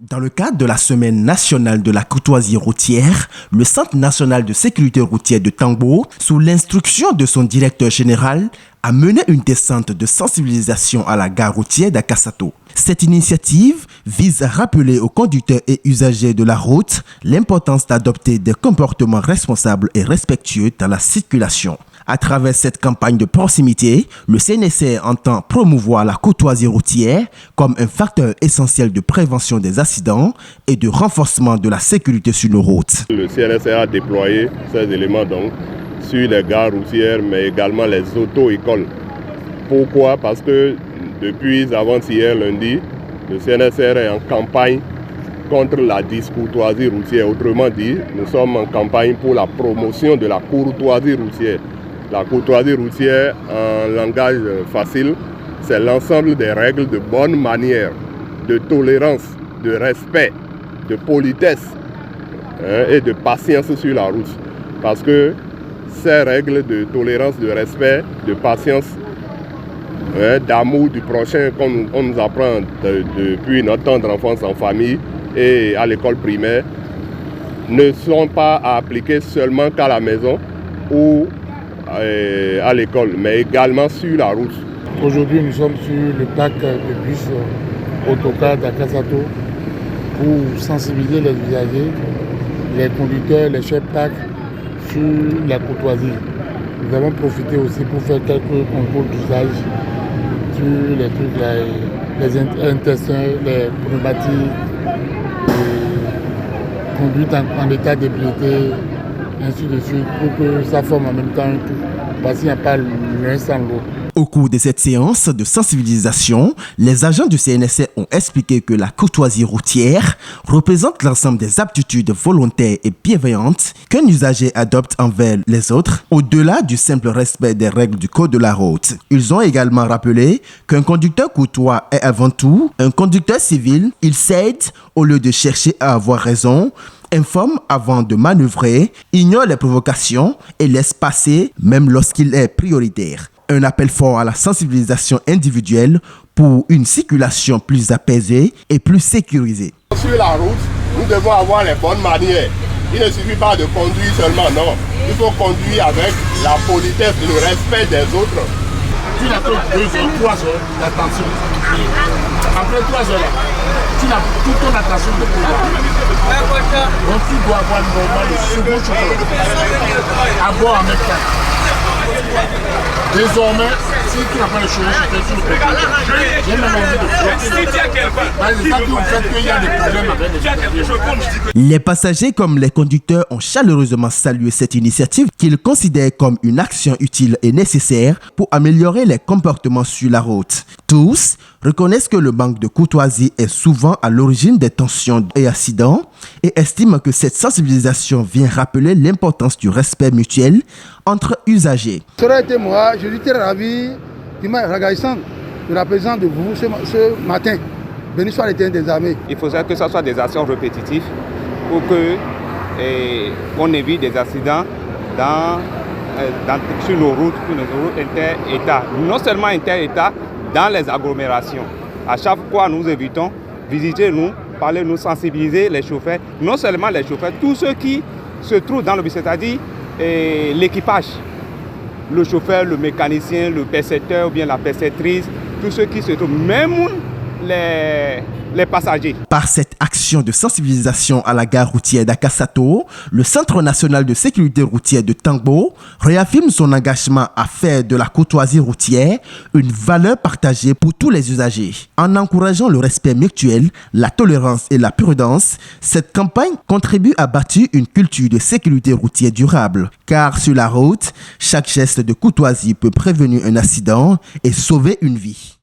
Dans le cadre de la Semaine nationale de la courtoisie routière, le Centre national de sécurité routière de Tangbo, sous l'instruction de son directeur général, a mené une descente de sensibilisation à la gare routière d'Akassato. Cette initiative vise à rappeler aux conducteurs et usagers de la route l'importance d'adopter des comportements responsables et respectueux dans la circulation. À travers cette campagne de proximité, le CNSR entend promouvoir la courtoisie routière comme un facteur essentiel de prévention des accidents et de renforcement de la sécurité sur nos routes. Le CNSR a déployé ces éléments donc sur les gares routières, mais également les auto-écoles. Pourquoi? Parce que depuis avant-hier lundi, le CNSR est en campagne contre la discourtoisie routière. Autrement dit, nous sommes en campagne pour la promotion de la courtoisie routière. La courtoisie routière, en langage facile, c'est l'ensemble des règles de bonne manière, de tolérance, de respect, de politesse et de patience sur la route. Parce que ces règles de tolérance, de respect, de patience, d'amour du prochain, comme on nous apprend depuis notre tendre enfance en famille et à l'école primaire, ne sont pas à appliquer seulement qu'à la maison ou à l'école, mais également sur la route. Aujourd'hui, nous sommes sur le parc de bus autocar d'Akassato pour sensibiliser les usagers, les conducteurs, les chefs parcs sur la courtoisie. Nous avons profité aussi pour faire quelques concours d'usage sur les trucs là, les intestins, les pneumatiques, les conduites en état d'ébriété, ainsi de suite, pour que ça forme en même temps un tout, parce qu'il n'y a pas l'un sans l'autre. Au cours de cette séance de sensibilisation, les agents du CNSR ont expliqué que la courtoisie routière représente l'ensemble des aptitudes volontaires et bienveillantes qu'un usager adopte envers les autres, au-delà du simple respect des règles du code de la route. Ils ont également rappelé qu'un conducteur courtois est avant tout un conducteur civil. Il cède au lieu de chercher à avoir raison, informe avant de manœuvrer, ignore les provocations et laisse passer même lorsqu'il est prioritaire. Un appel fort à la sensibilisation individuelle pour une circulation plus apaisée et plus sécurisée. Sur la route, nous devons avoir les bonnes manières. Il ne suffit pas de conduire seulement, non. Il faut conduire avec la politesse et le respect des autres. Tu n'as que 2 heures, 3 heures d'attention. Après 3 heures, tu n'as toute ton attention de pouvoir. Donc tu dois avoir normalement le second chauffeur à bord en même temps. Désormais, si tu n'as pas le chauffeur, tu le peux. J'ai même envie de Les passagers comme les conducteurs ont chaleureusement salué cette initiative qu'ils considèrent comme une action utile et nécessaire pour améliorer les comportements sur la route. Tous reconnaissent que le manque de courtoisie est souvent à l'origine des tensions et accidents et estiment que cette sensibilisation vient rappeler l'importance du respect mutuel entre usagers. Ça aurait été moi, je suis très ravi, reconnaissant de la présence de vous ce matin. Béni soit l'Éternel des armées. Il faudrait que ce soit des actions répétitives pour qu'on évite des accidents sur nos routes inter-États. Non seulement inter-États, dans les agglomérations. À chaque fois, nous évitons, visitez-nous, parlez-nous, sensibiliser les chauffeurs, non seulement les chauffeurs, tous ceux qui se trouvent dans le bus, c'est-à-dire l'équipage, le chauffeur, le mécanicien, le percepteur ou bien la perceptrice, tous ceux qui se trouvent, même les passagers. Par cette action de sensibilisation à la gare routière d'Akassato, le Centre national de sécurité routière de Tangbo réaffirme son engagement à faire de la courtoisie routière une valeur partagée pour tous les usagers. En encourageant le respect mutuel, la tolérance et la prudence, cette campagne contribue à bâtir une culture de sécurité routière durable. Car sur la route, chaque geste de courtoisie peut prévenir un accident et sauver une vie.